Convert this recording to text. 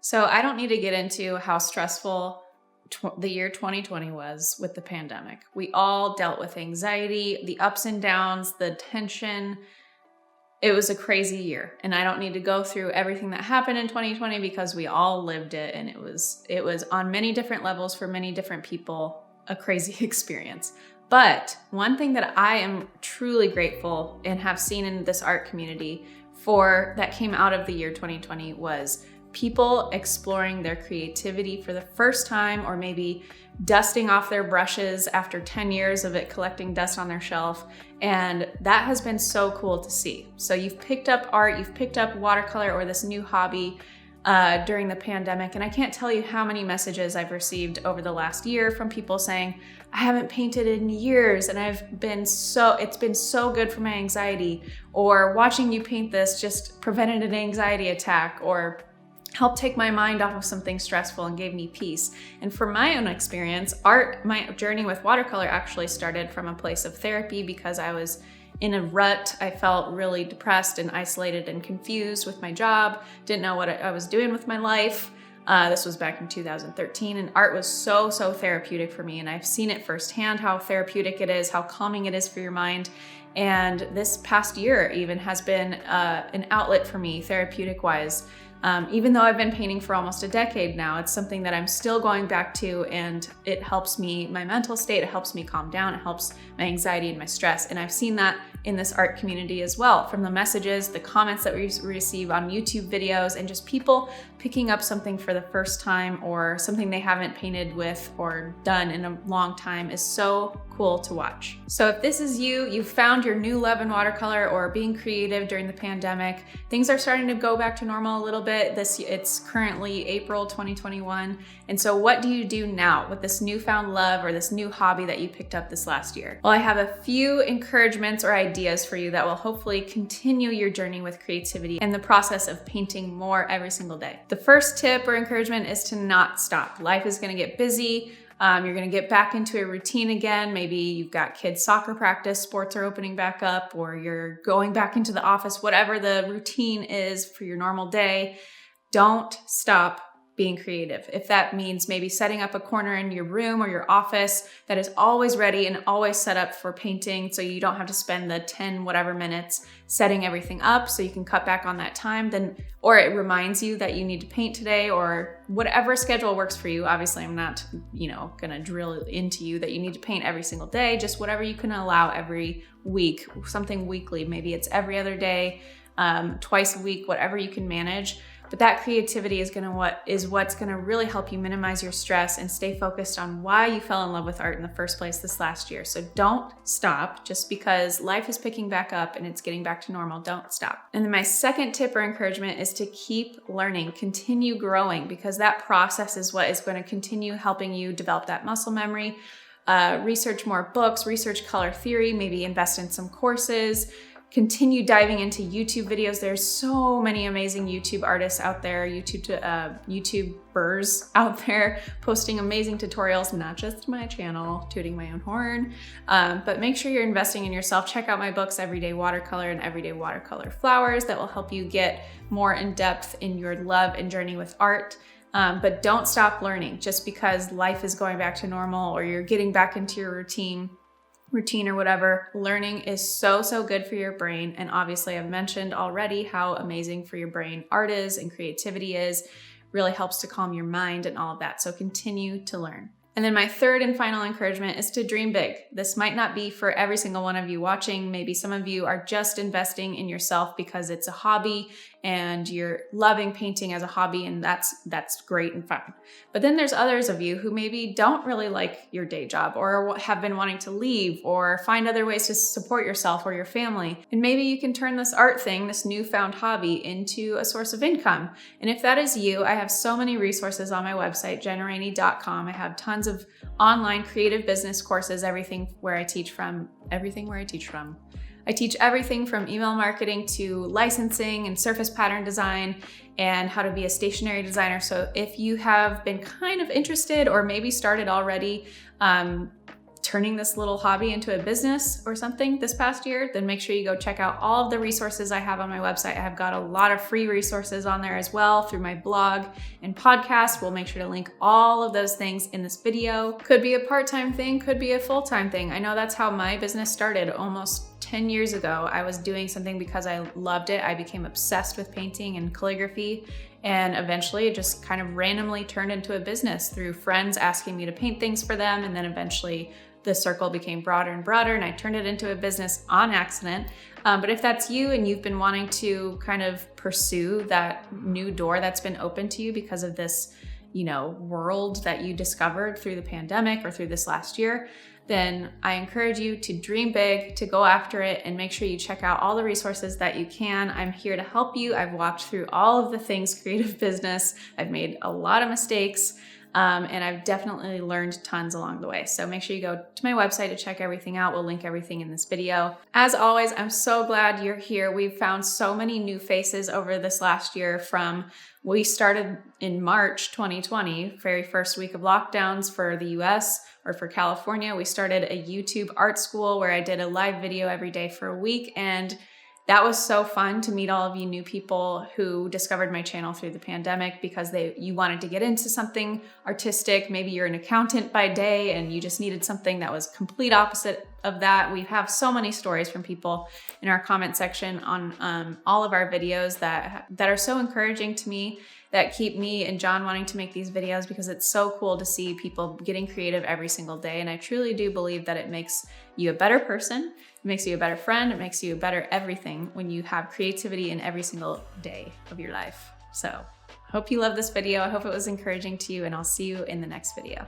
So I don't need to get into how stressful the year 2020 was with the pandemic. We all dealt with anxiety, the ups and downs, the tension. It was a crazy year, and I don't need to go through everything that happened in 2020 because we all lived it, and it was on many different levels for many different people, a crazy experience. But one thing that I am truly grateful and have seen in this art community for that came out of the year 2020 was people exploring their creativity for the first time, or maybe dusting off their brushes after 10 years of it collecting dust on their shelf. And that has been so cool to see. So you've picked up art, you've picked up watercolor or this new hobby during the pandemic. And I can't tell you how many messages I've received over the last year from people saying, I haven't painted in years and it's been so good for my anxiety, or watching you paint this just prevented an anxiety attack, or helped take my mind off of something stressful and gave me peace. And for my own experience, my journey with watercolor actually started from a place of therapy because I was in a rut. I felt really depressed and isolated and confused with my job, didn't know what I was doing with my life. This was back in 2013, and art was so therapeutic for me. And I've seen it firsthand, how therapeutic it is, how calming it is for your mind. And this past year even has been an outlet for me therapeutic-wise. Even though I've been painting for almost a decade now, it's something that I'm still going back to, and it helps me, my mental state, it helps me calm down, it helps my anxiety and my stress. And I've seen that in this art community as well, from the messages, the comments that we receive on YouTube videos, and just people picking up something for the first time or something they haven't painted with or done in a long time is so cool to watch. So if this is you've found your new love in watercolor or being creative during the pandemic, things are starting to go back to normal a little bit. It's currently April 2021. And so what do you do now with this newfound love or this new hobby that you picked up this last year? Well, I have a few encouragements or ideas for you that will hopefully continue your journey with creativity and the process of painting more every single day. The first tip or encouragement is to not stop. Life is going to get busy. You're going to get back into a routine again. Maybe you've got kids' soccer practice, sports are opening back up, or you're going back into the office, whatever the routine is for your normal day. Don't stop being creative. If that means maybe setting up a corner in your room or your office that is always ready and always set up for painting, so you don't have to spend the 10 whatever minutes setting everything up, so you can cut back on that time, or it reminds you that you need to paint today, or whatever schedule works for you. Obviously, I'm not, gonna drill into you that you need to paint every single day, just whatever you can allow every week, something weekly. Maybe it's every other day, twice a week, whatever you can manage. But that creativity is what's gonna really help you minimize your stress and stay focused on why you fell in love with art in the first place this last year. So don't stop just because life is picking back up and it's getting back to normal. Don't stop. And then my second tip or encouragement is to keep learning, continue growing, because that process is what is going to continue helping you develop that muscle memory, research more books, research color theory, maybe invest in some courses, continue diving into YouTube videos. There's so many amazing YouTube artists out there, YouTubers out there posting amazing tutorials, not just my channel, tooting my own horn, but make sure you're investing in yourself. Check out my books, Everyday Watercolor and Everyday Watercolor Flowers, that will help you get more in depth in your love and journey with art. But don't stop learning just because life is going back to normal or you're getting back into your routine or whatever. Learning is so good for your brain. And obviously I've mentioned already how amazing for your brain art is and creativity is. Really helps to calm your mind and all of that. So continue to learn. And then my third and final encouragement is to dream big. This might not be for every single one of you watching. Maybe some of you are just investing in yourself because it's a hobby and you're loving painting as a hobby, and that's great and fun. But then there's others of you who maybe don't really like your day job or have been wanting to leave or find other ways to support yourself or your family. And maybe you can turn this art thing, this newfound hobby, into a source of income. And if that is you, I have so many resources on my website, jennarainey.com. I have tons of online creative business courses, everything where I teach from. I teach everything from email marketing to licensing and surface pattern design and how to be a stationery designer. So if you have been kind of interested or maybe started already, turning this little hobby into a business or something this past year, then make sure you go check out all of the resources I have on my website. I have got a lot of free resources on there as well through my blog and podcast. We'll make sure to link all of those things in this video. Could be a part-time thing, could be a full-time thing. I know that's how my business started almost 10 years ago. I was doing something because I loved it. I became obsessed with painting and calligraphy, and eventually it just kind of randomly turned into a business through friends asking me to paint things for them. And then eventually the circle became broader and broader, and I turned it into a business on accident. But if that's you and you've been wanting to kind of pursue that new door that's been open to you because of this, world that you discovered through the pandemic or through this last year, then I encourage you to dream big, to go after it, and make sure you check out all the resources that you can. I'm here to help you. I've walked through all of the things creative business. I've made a lot of mistakes, and I've definitely learned tons along the way. So make sure you go to my website to check everything out. We'll link everything in this video. As always, I'm so glad you're here. We've found so many new faces over this last year. We started in March 2020, very first week of lockdowns for the US or for California. We started a YouTube art school where I did a live video every day for a week, and that was so fun to meet all of you new people who discovered my channel through the pandemic because you wanted to get into something artistic. Maybe you're an accountant by day and you just needed something that was complete opposite of that. We have so many stories from people in our comment section on all of our videos that are so encouraging to me, that keep me and John wanting to make these videos, because it's so cool to see people getting creative every single day. And I truly do believe that it makes you a better person. It makes you a better friend. It makes you a better everything when you have creativity in every single day of your life. So I hope you love this video. I hope it was encouraging to you, and I'll see you in the next video.